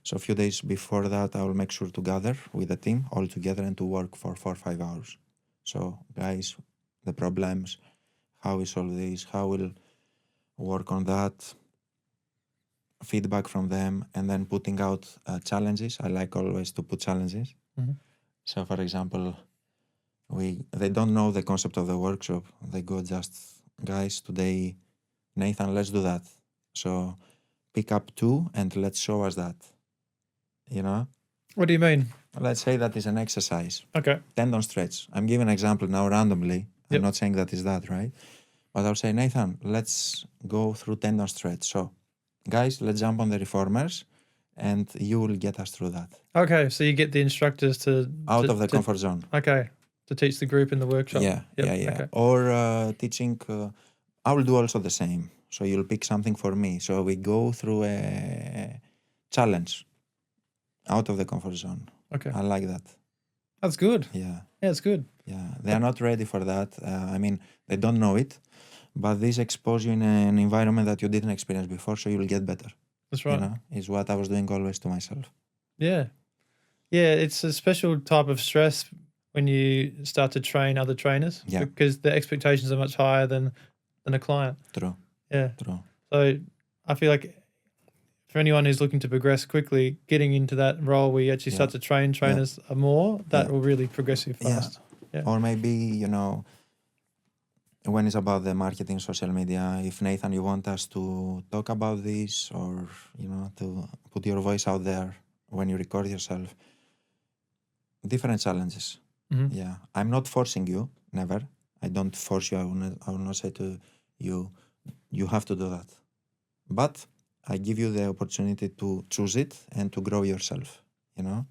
So a few days before that, I will make sure to gather with the team all together and to work for 4 or 5 hours. So guys, the problems, how we solve this, how we'll work on that, feedback from them, and then putting out challenges. I like always to put challenges. So for example, they don't know the concept of the workshop. They go just, guys, today, Nathan, let's do that. So pick up 2 and let's show us that. You know? What do you mean? Let's say that is an exercise. Okay. Tendon stretch. I'm giving an example now randomly. I'm not saying that is that, right? But I'll say, Nathan, let's go through tendon stretch. So, guys, let's jump on the reformers and you will get us through that. Okay, so you get the instructors out of the comfort zone. Okay, to teach the group in the workshop. Yeah. Okay. Or teaching, I will do also the same. So you'll pick something for me. So we go through a challenge out of the comfort zone. Okay. I like that. That's good. Yeah, it's good. Yeah, they are not ready for that. I mean, they don't know it, but this exposes you in an environment that you didn't experience before, so you'll get better. That's right. You know, is what I was doing always to myself. Yeah, it's a special type of stress when you start to train other trainers. Yeah. Because the expectations are much higher than a client. True. Yeah. True. So I feel like for anyone who's looking to progress quickly, getting into that role where you actually start to train trainers more, that will really progress you fast. Yeah. Or maybe, you know, when it's about the marketing, social media, if Nathan, you want us to talk about this or, you know, to put your voice out there when you record yourself, different challenges. Yeah. I'm not forcing you, never. I don't force you. I will not say to you, you have to do that. But I give you the opportunity to choose it and to grow yourself, you know?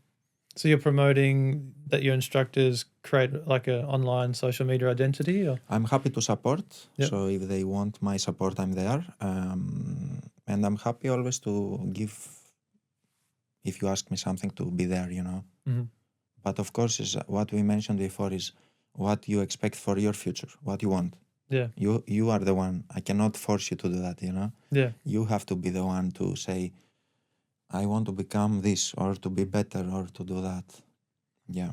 So you're promoting that your instructors create like an online social media identity? Or? I'm happy to support. Yep. So if they want my support, I'm there. And I'm happy always to give, if you ask me something, to be there, Mhm. But of course, is what we mentioned before is what you expect for your future, what you want. Yeah. You are the one. I cannot force you to do that, Yeah. You have to be the one to say, I want to become this or to be better or to do that. Yeah.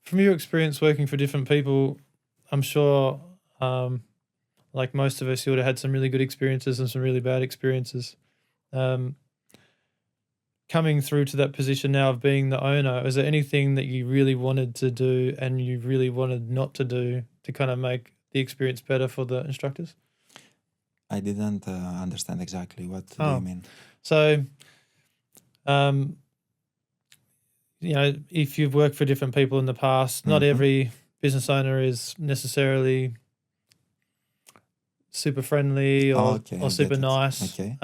From your experience working for different people, I'm sure, like most of us, you would have had some really good experiences and some really bad experiences. Coming through to that position now of being the owner, is there anything that you really wanted to do and you really wanted not to do to kind of make the experience better for the instructors? I didn't understand exactly what do Oh. you mean. So, if you've worked for different people in the past, not every business owner is necessarily super friendly or Okay, I super get it. nice. Okay.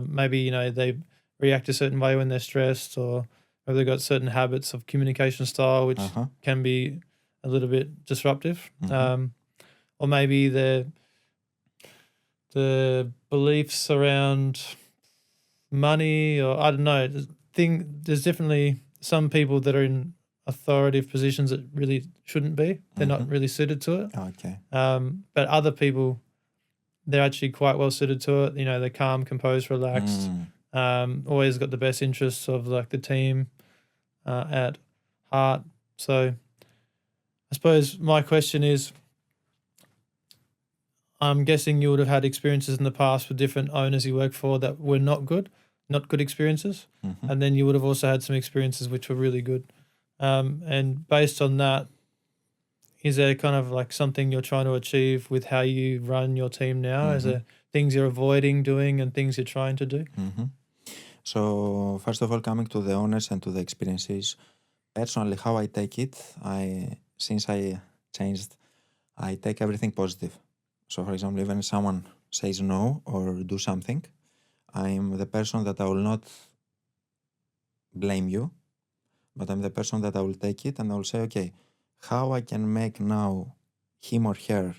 Maybe, they react a certain way when they're stressed, or maybe they've got certain habits of communication style, which can be a little bit disruptive. Or maybe the beliefs around money, or I don't know. There's definitely some people that are in authoritative positions that really shouldn't be. They're not really suited to it. Okay. But other people, they're actually quite well suited to it. They're calm, composed, relaxed. Always got the best interests of like the team at heart. So I suppose my question is, I'm guessing you would have had experiences in the past with different owners you work for that were not good experiences. And then you would have also had some experiences which were really good. And based on that, is there kind of like something you're trying to achieve with how you run your team now? Is there things you're avoiding doing and things you're trying to do? So first of all, coming to the owners and to the experiences, personally, how I take it, since I changed, I take everything positive. So for example, even if someone says no or do something, I'm the person that I will not blame you, but I'm the person that I will take it and I will say, okay, how I can make now him or her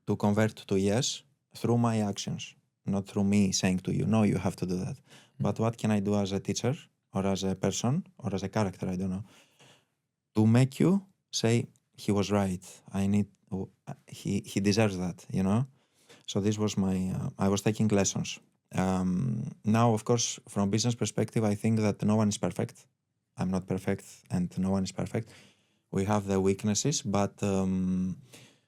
to convert to yes through my actions, not through me saying to you, no, you have to do that. But what can I do as a teacher or as a person or as a character, I don't know, to make you say he was right. He deserves that, So this was I was taking lessons. Now, of course, from business perspective, I think that no one is perfect. I'm not perfect and no one is perfect. We have the weaknesses, but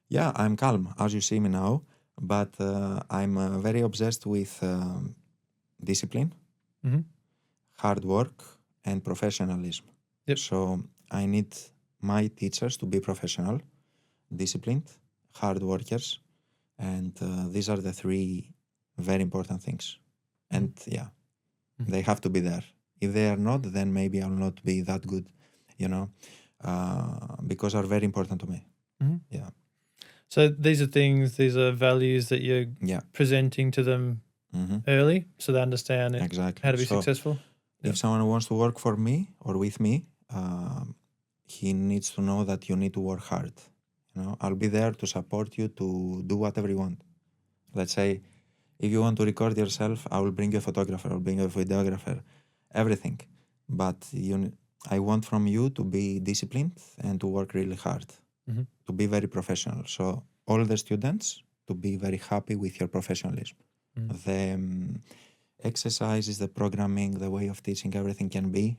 yeah, I'm calm, as you see me now, but I'm very obsessed with discipline, hard work, and professionalism. Yep. So I need my teachers to be professional, disciplined, hard workers, and these are the three very important things. And yeah, they have to be there. If they are not, then maybe I'll not be that good, because are very important to me. Yeah. So these are values that you're presenting to them early, so they understand exactly how to be successful. If someone wants to work for me or with me, he needs to know that you need to work hard. I'll be there to support you to do whatever you want. Let's say, if you want to record yourself, I will bring you a photographer, I'll bring you a videographer, everything. But I want from you to be disciplined and to work really hard, to be very professional. So all the students to be very happy with your professionalism. The exercises, the programming, the way of teaching, everything can be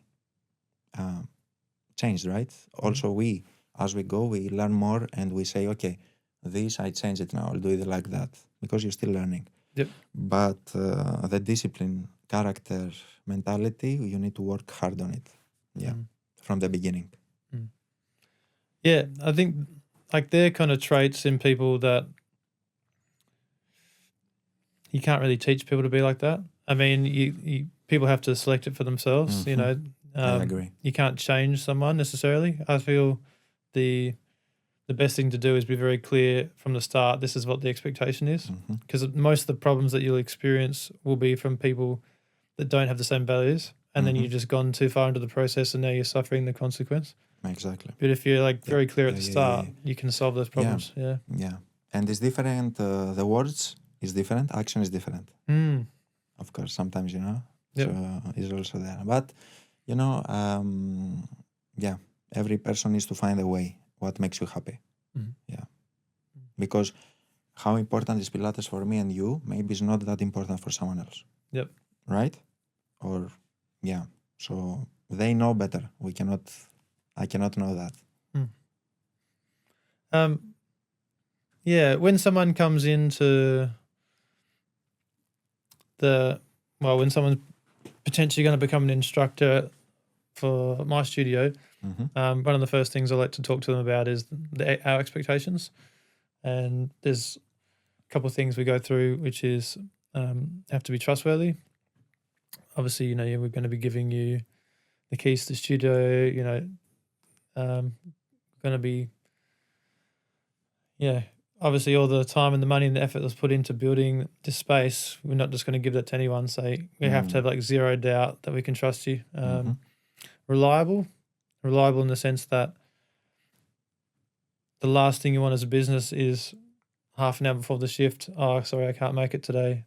changed, right? Also, as we go, we learn more and we say, okay, this, I change it now, I'll do it like that, because you're still learning. Yep. But the discipline, character, mentality, you need to work hard on it. Yeah, from the beginning. Yeah, I think like they're kind of traits in people that you can't really teach people to be like that. I mean, you people have to select it for themselves. I agree. You can't change someone necessarily. I feel the best thing to do is be very clear from the start. This is what the expectation is, because most of the problems that you'll experience will be from people that don't have the same values, and then you've just gone too far into the process, and now you're suffering the consequence. Exactly. But if you're like very clear at the start, you can solve those problems. Yeah. And it's different. The words is different. Action is different. Mm. Of course, sometimes, you know, Yep. so is also there. But, you know, yeah, every person needs to find a way what makes you happy. Mhm. Yeah. Because how important is Pilates for me and you, maybe it's not that important for someone else. Yep. Right? Or, yeah. So they know better. I cannot know that. Yeah, when someone comes into when someone's potentially going to become an instructor for my studio, Mm-hmm. one of the first things I like to talk to them about is our expectations. And there's a couple of things we go through, which is have to be trustworthy. Obviously, you know, we're going to be giving you the keys to the studio, you know, going to be, obviously all the time and the money and the effort that's put into building this space, we're not just going to give that to anyone. So we have to have like zero doubt that we can trust you. Reliable in the sense that the last thing you want as a business is half an hour before the shift, oh, sorry, I can't make it today,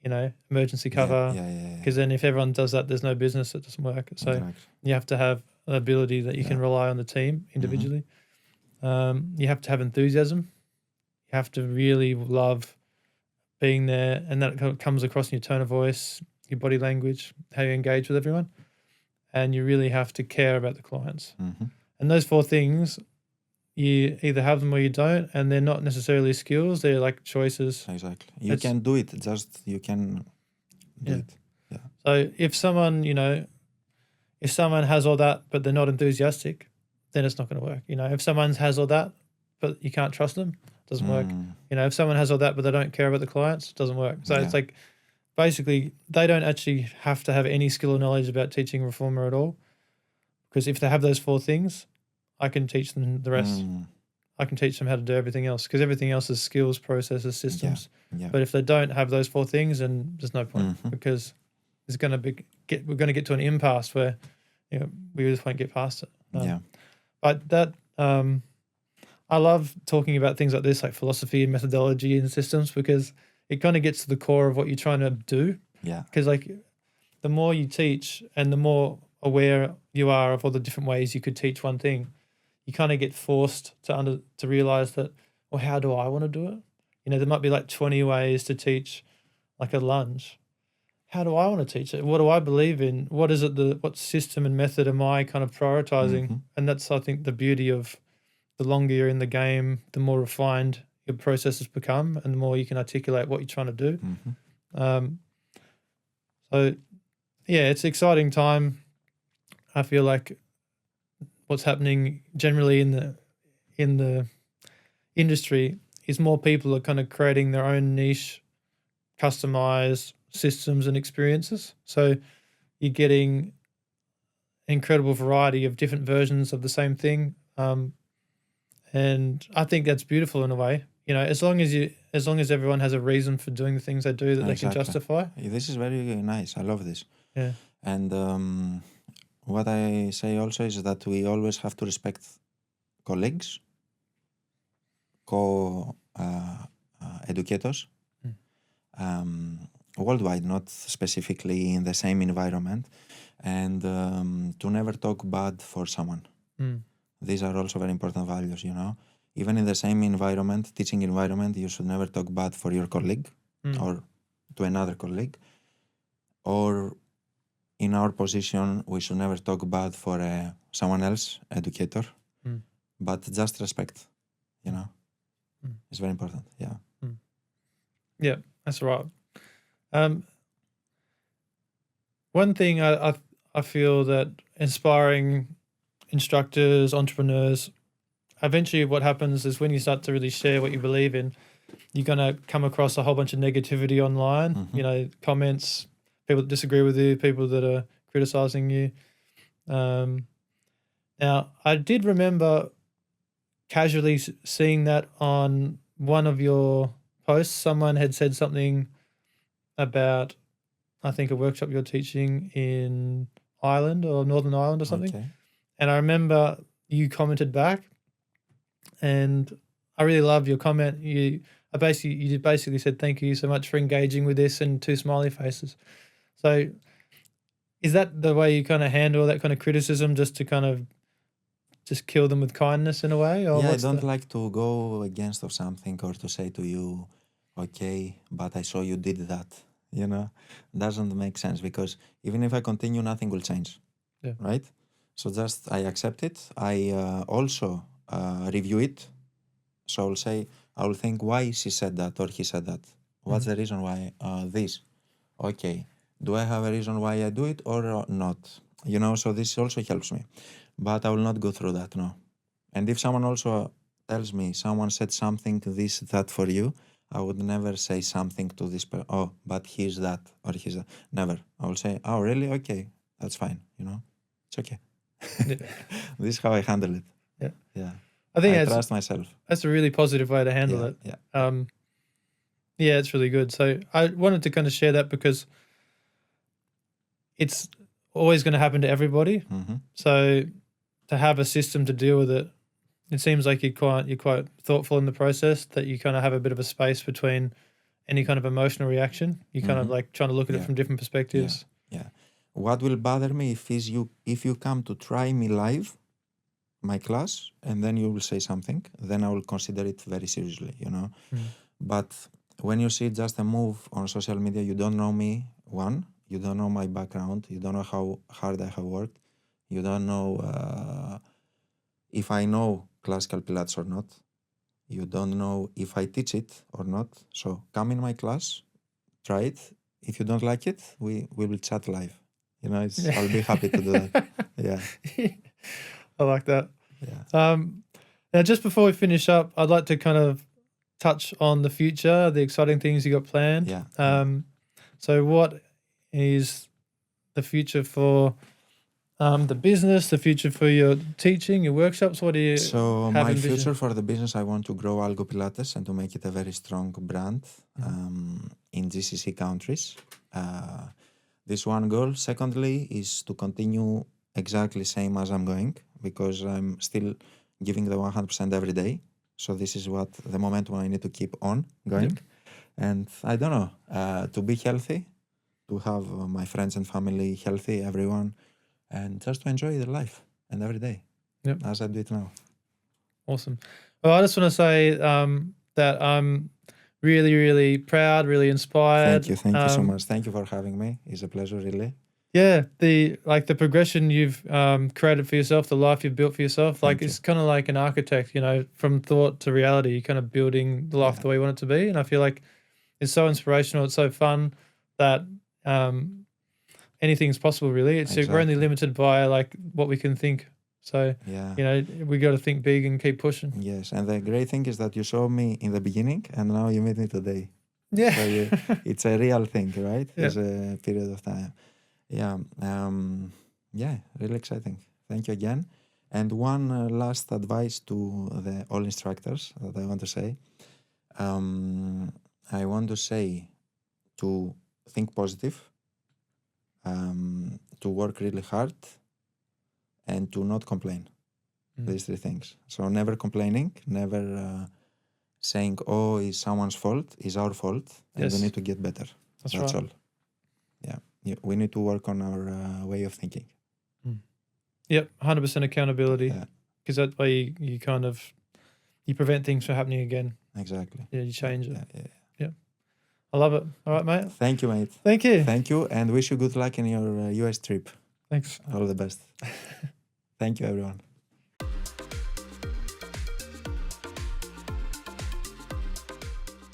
you know, emergency cover. Because then if everyone does that, there's no business, it doesn't work. So Correct. you have to have an ability that you can rely on the team individually. You have to have enthusiasm. You have to really love being there, and that comes across in your tone of voice, your body language, how you engage with everyone. And you really have to care about the clients. And those 4 things, you either have them or you don't, and they're not necessarily skills, they're like choices. Exactly. You can do it, just you can do it. Yeah. So if someone has all that but they're not enthusiastic, then it's not going to work. You know, if someone has all that but you can't trust them, it doesn't work. You know, if someone has all that but they don't care about the clients, it doesn't work. So it's like basically they don't actually have to have any skill or knowledge about teaching reformer at all, because if they have those 4 things, I can teach them the rest. I can teach them how to do everything else, because everything else is skills, processes, systems. But if they don't have those 4 things, then there's no point, because we're going to get to an impasse where, you know, we just won't get past it. But that I love talking about things like this, like philosophy and methodology and systems, because it kind of gets to the core of what you're trying to do. Yeah. Because like the more you teach and the more aware you are of all the different ways you could teach one thing, you kind of get forced to realize that, well, how do I want to do it? You know, there might be like 20 ways to teach like a lunge. How do I want to teach it? What do I believe in? What is it? What system and method am I kind of prioritizing? And that's, I think, the beauty of the longer you're in the game, the more refined your processes become, and the more you can articulate what you're trying to do. So, yeah, it's an exciting time. I feel like what's happening generally in the industry is more people are kind of creating their own niche, customized systems and experiences. So you're getting incredible variety of different versions of the same thing. And I think that's beautiful in a way, you know, as long as everyone has a reason for doing the things they do that they can justify. This is very nice. I love this. Yeah. And what I say also is that we always have to respect colleagues, educators, worldwide, not specifically in the same environment, and to never talk bad for someone. These are also very important values, you know. Even in the same environment, teaching environment, you should never talk bad for your colleague or to another colleague. Or in our position, we should never talk bad for someone else, educator, but just respect, you know. It's very important, yeah. Yeah, that's right. One thing I feel that inspiring instructors, entrepreneurs, eventually what happens is when you start to really share what you believe in, you're going to come across a whole bunch of negativity online, you know, comments, people that disagree with you, people that are criticizing you. Now, I did remember casually seeing that on one of your posts. Someone had said something about, I think, a workshop you're teaching in Ireland or Northern Ireland or something. Okay. And I remember you commented back, and I really love your comment. you basically said thank you so much for engaging with this and 2 smiley faces. So is that the way you kind of handle that kind of criticism, just to kind of just kill them with kindness in a way? Or Yeah, I don't like to go against of something or to say to you, okay, but I saw you did that. You know, doesn't make sense, because even if I continue, nothing will change. Yeah. Right? So just I accept it. I also review it. So I'll think why she said that or he said that. What's the reason why this? Okay. Do I have a reason why I do it or not? You know, so this also helps me. But I will not go through that, no. And if someone also tells me someone said something this, that for you, I would never say something to this person, oh, but he's that or he's that. Never. I will say, oh, really? Okay, that's fine. You know, it's okay. Yeah. This is how I handle it. Yeah. Yeah. I think trust myself. That's a really positive way to handle it. Yeah. Yeah, it's really good. So I wanted to kind of share that because it's always going to happen to everybody. So to have a system to deal with it, it seems like you're quite thoughtful in the process, that you kind of have a bit of a space between any kind of emotional reaction. You kind of like trying to look at it from different perspectives. Yeah. What will bother me if you come to try me live, my class, and then you will say something, then I will consider it very seriously, you know. But when you see just a move on social media, you don't know me, one, you don't know my background, you don't know how hard I have worked, you don't know if I know classical Pilates or not, you don't know if I teach it or not. So come in my class, try it. If you don't like it, we will chat live. You know, I'll be happy to do that. Yeah. I like that. Yeah. Now, just before we finish up, I'd like to kind of touch on the future, the exciting things you got planned. Yeah. So what is the future for the business, the future for your teaching, your workshops? What do you So have my envisioned? future for the business, I want to grow Algo Pilates and to make it a very strong brand in GCC countries. This one goal. Secondly is to continue exactly same as I'm going, because I'm still giving the 100% every day. So this is what the momentum I need to keep on going. Yep. And I don't know, to be healthy, to have my friends and family healthy, everyone, and just to enjoy their life and every day. Yep. As I do it now. Awesome. Well, I just want to say that I'm really, really proud, really inspired. Thank you so much. Thank you for having me. It's a pleasure, really. Yeah, the progression you've created for yourself, the life you've built for yourself, like it's kind of like an architect, you know, from thought to reality, you're kind of building the life the way you want it to be. And I feel like it's so inspirational, it's so fun that anything's possible, really. We're only limited by like what we can think. So, you know, we got to think big and keep pushing. Yes, and the great thing is that you saw me in the beginning and now you meet me today. Yeah. So it's a real thing, right? Yeah. It's a period of time. Yeah, really exciting. Thank you again. And one last advice to all instructors that I want to say. I want to say to think positive, to work really hard, and to not complain. These three things. So never complaining, never saying, oh, it's someone's fault, it's our fault, and we need to get better. That's right. all. Yeah, we need to work on our way of thinking. Yep, 100% accountability. Because that way you kind of, you prevent things from happening again. Exactly. Yeah, you change it. Yeah. I love it. All right, mate. Thank you, mate. Thank you. Thank you, and wish you good luck in your US trip. Thanks. All the best. Thank you, everyone.